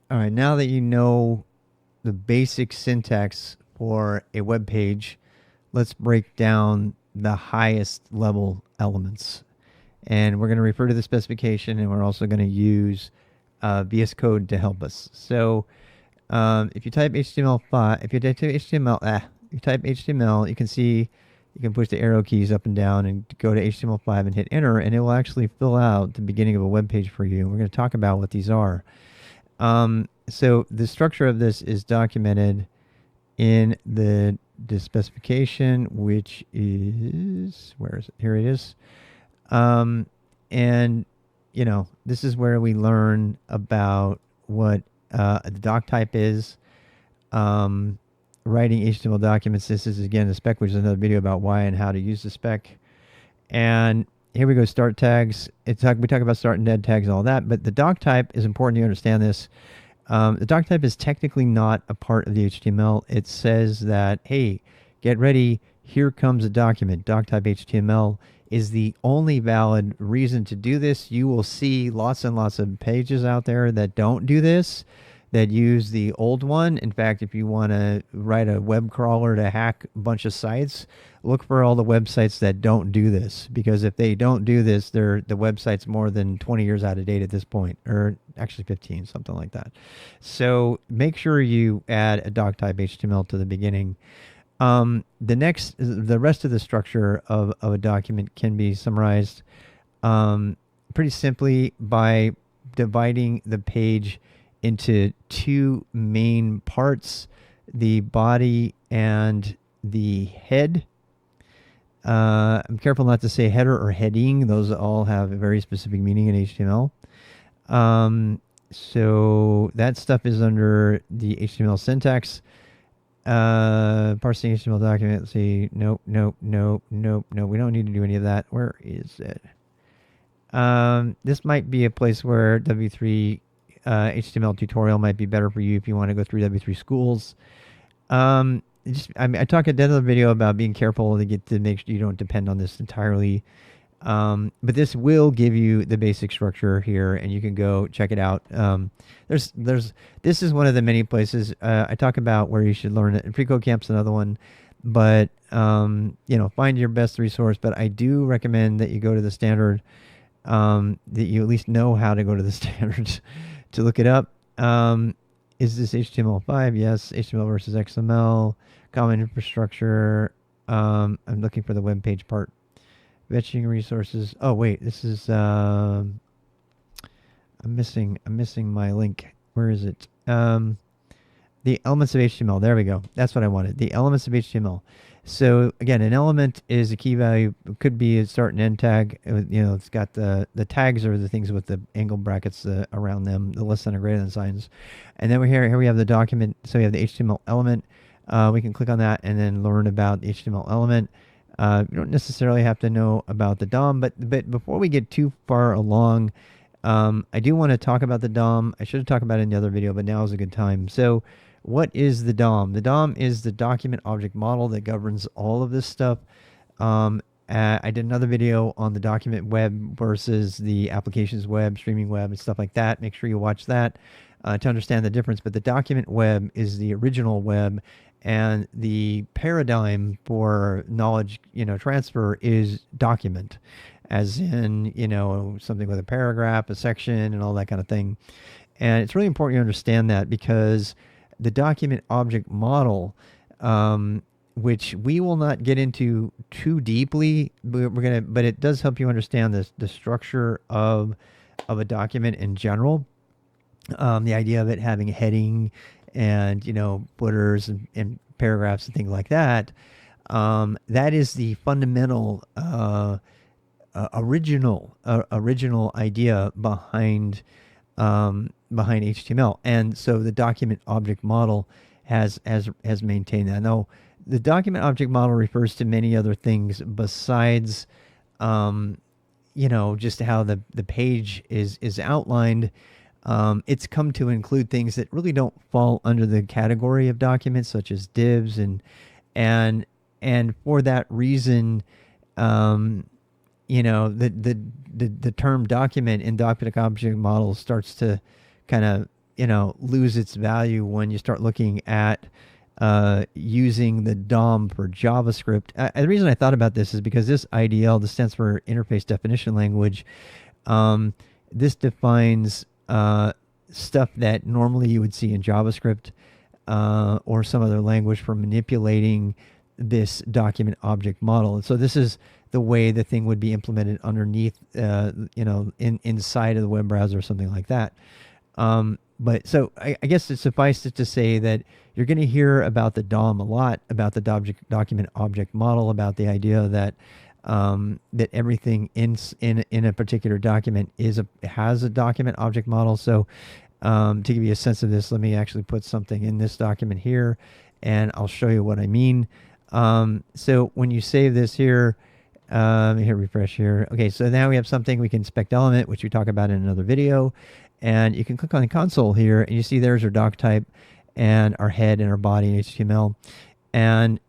All right, now that you know the basic syntax for a web page, let's break down the highest level elements. And we're going to refer to the specification, and we're also going to use VS Code to help us. So if you type HTML5, if you type HTML, you type HTML, you can see you can push the arrow keys up and down and go to HTML5 and hit enter, and it will actually fill out the beginning of a web page for you. And we're going to talk about what these are. So the structure of this is documented in the specification, which is, where is it? Here it is. And this is where we learn about what the doctype is. Writing HTML documents. This is again the spec, which is another video about why and how to use the spec. And here we go. Start tags. We talk about start and dead tags and all that. But the doctype is important. You understand this. The doctype is technically not a part of the HTML. It says that, hey, get ready. Here comes a document. Doctype HTML is the only valid reason to do this. You will see lots and lots of pages out there that don't do this, that use the old one. In fact, if you want to write a web crawler to hack a bunch of sites, look for all the websites that don't do this, because if they don't do this, the website's more than 20 years out of date at this point, or actually 15, something like that. So make sure you add a doctype HTML to the beginning. The rest of the structure of a document can be summarized pretty simply by dividing the page into two main parts, the body and the head. I'm careful not to say header or heading. Those all have a very specific meaning in HTML. So that stuff is under the HTML syntax. Parsing HTML document. Let's see. Nope. We don't need to do any of that. Where is it? This might be a place where W3 HTML tutorial might be better for you if you want to go through W3 schools. I talk at the end of the video about being careful to make sure you don't depend on this entirely. But this will give you the basic structure here, and you can go check it out. This is one of the many places I talk about where you should learn it. Freecode Camp's another one, but find your best resource. But I do recommend that you go to the standard, that you at least know how to go to the standards to look it up. Is this HTML5? Yes. HTML versus XML, common infrastructure. I'm looking for the web page part. Fetching resources. Oh wait, this is I'm missing my link. Where is it? The elements of HTML. There we go. That's what I wanted. The elements of HTML. So again, an element is a key value. It could be a start and end tag. It's got the tags are the things with the angle brackets around them, the less than or greater than signs. And then here we have the document. So we have the HTML element. We can click on that and then learn about the HTML element. You don't necessarily have to know about the DOM, but before we get too far along, I do want to talk about the DOM. I should have talked about it in the other video, but now is a good time. So what is the DOM? The DOM is the document object model that governs all of this stuff. I did another video on the document web versus the applications web, streaming web, and stuff like that. Make sure you watch that to understand the difference. But the document web is the original web, and the paradigm for knowledge, transfer is document, as in, something with a paragraph, a section, and all that kind of thing. And it's really important you understand that, because the document object model, which we will not get into too deeply, but it does help you understand the structure of a document in general. The idea of it having a heading and footers and paragraphs and things like that. That is the fundamental original idea behind HTML, and so the document object model has maintained that. Now, the document object model refers to many other things besides, just how the page is outlined. It's come to include things that really don't fall under the category of documents, such as divs, and for that reason, the term document in document object model starts to kind of lose its value when you start looking at using the DOM for JavaScript. The reason I thought about this is because this IDL, this stands for Interface Definition Language. This defines stuff that normally you would see in JavaScript or some other language for manipulating this document object model. And so this is the way the thing would be implemented underneath, inside of the web browser or something like that. But so I guess it suffices to say that you're going to hear about the DOM a lot, about the document object model, about the idea that that everything in a particular document has a document object model. So to give you a sense of this, let me actually put something in this document here, and I'll show you what I mean. So when you save this here, let me hit refresh here. Okay, so now we have something. We can inspect element, which we talk about in another video. And you can click on the console here, and you see there's our doc type and our head and our body in HTML, and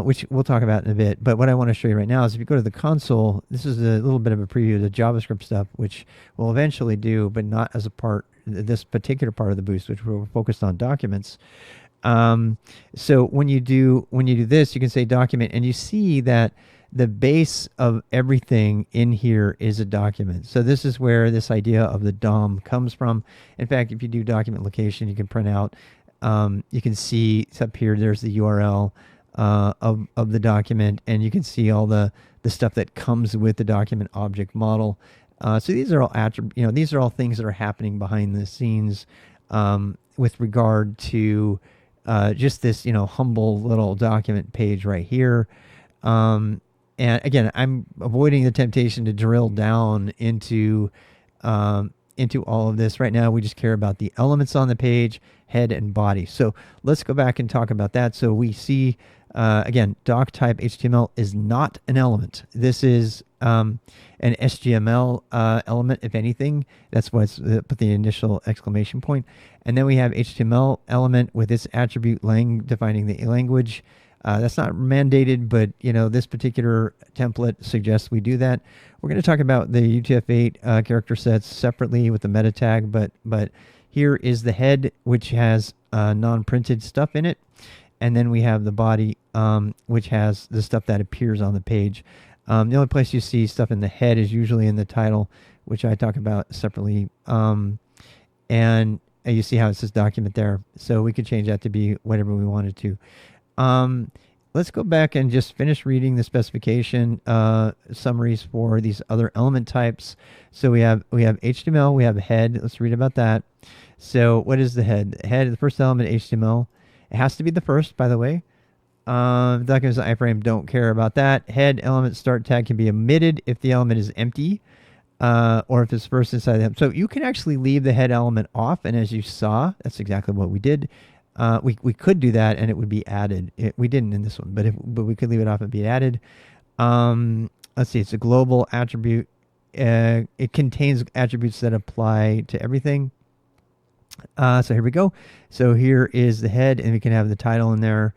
which we'll talk about in a bit. But what I want to show you right now is if you go to the console, this is a little bit of a preview of the JavaScript stuff, which we'll eventually do, but not as a part, this particular part of the boost, which we're focused on documents. So when you do this, you can say document, and you see that the base of everything in here is a document. So this is where this idea of the DOM comes from. In fact, if you do document location, you can print out, you can see it's up here, there's the URL of the document, and you can see all the stuff that comes with the document object model. So these are all these are all things that are happening behind the scenes with regard to just this humble little document page right here. And again, I'm avoiding the temptation to drill down into all of this. Right now, we just care about the elements on the page, head and body. So let's go back and talk about that. So we see, again, doctype HTML is not an element. This is an SGML element, if anything. That's what's put the initial exclamation point. And then we have HTML element with its attribute defining the language. That's not mandated, but this particular template suggests we do that. We're going to talk about the UTF-8 character sets separately with the meta tag, but here is the head, which has non-printed stuff in it, and then we have the body, which has the stuff that appears on the page. The only place you see stuff in the head is usually in the title, which I talk about separately, and you see how it says document there. So we could change that to be whatever we wanted to. Let's go back and just finish reading the specification summaries for these other element types. So we have HTML, we have head. Let's read about that. So what is the head? The head is the first element HTML. It has to be the first, by the way. Documents iframe, don't care about that. Head element start tag can be omitted if the element is empty, or if it's first inside them. So you can actually leave the head element off, and as you saw, that's exactly what we did. We could do that and it would be added. We didn't in this one, but we could leave it off and be added. Let's see, it's a global attribute. It contains attributes that apply to everything. So here we go. So here is the head, and we can have the title in there.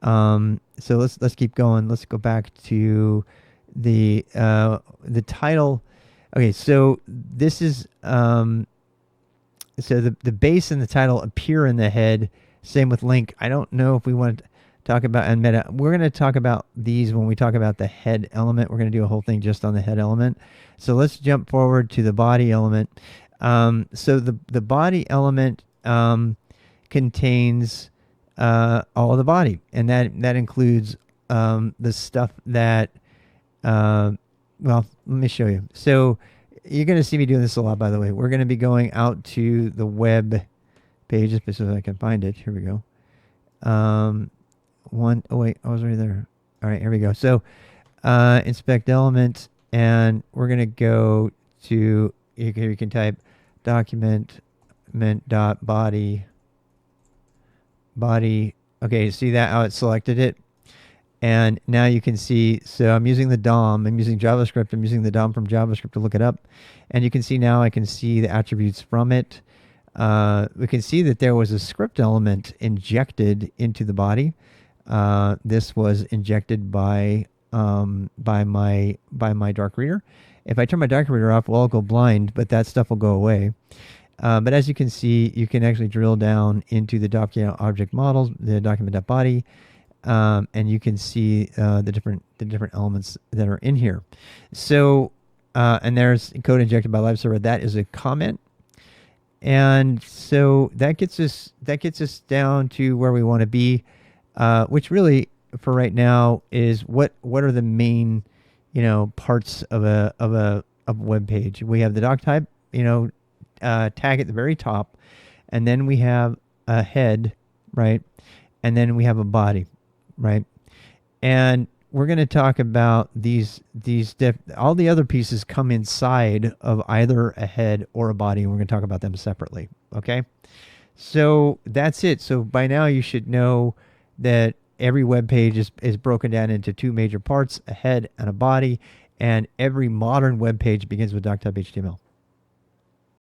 So let's keep going. Let's go back to the title. Okay, so this is so the base and the title appear in the head. Same with link. I don't know if we want to talk about and meta. We're going to talk about these when we talk about the head element. We're going to do a whole thing just on the head element. So let's jump forward to the body element. So the body element contains all of the body, and that includes the stuff that well, let me show you. So you're going to see me doing this a lot, by the way. We're going to be going out to the web page, just so I can find it. Here we go. Oh wait, I was right there. All right, here we go. So inspect element, and we're going to go to, here you can type document.body. Okay, see that, how it selected it? And now you can see, so I'm using the DOM, I'm using JavaScript, I'm using the DOM from JavaScript to look it up. And you can see now I can see the attributes from it. We can see that there was a script element injected into the body. This was injected by my dark reader. If I turn my dark reader off, well, I'll go blind, but that stuff will go away. But as you can see, you can actually drill down into the document object models, the document.body, and you can see the different elements that are in here. So, and there's code injected by live server. That is a comment, and so that gets us down to where we want to be, which really for right now is what are the main parts of a web page. We have the doc type, tag at the very top, and then we have a head, right, and then we have a body, right, and we're going to talk about all the other pieces come inside of either a head or a body, and we're going to talk about them separately. Okay, so that's it. So by now you should know that every web page is broken down into two major parts, a head and a body, and every modern web page begins with doctype HTML.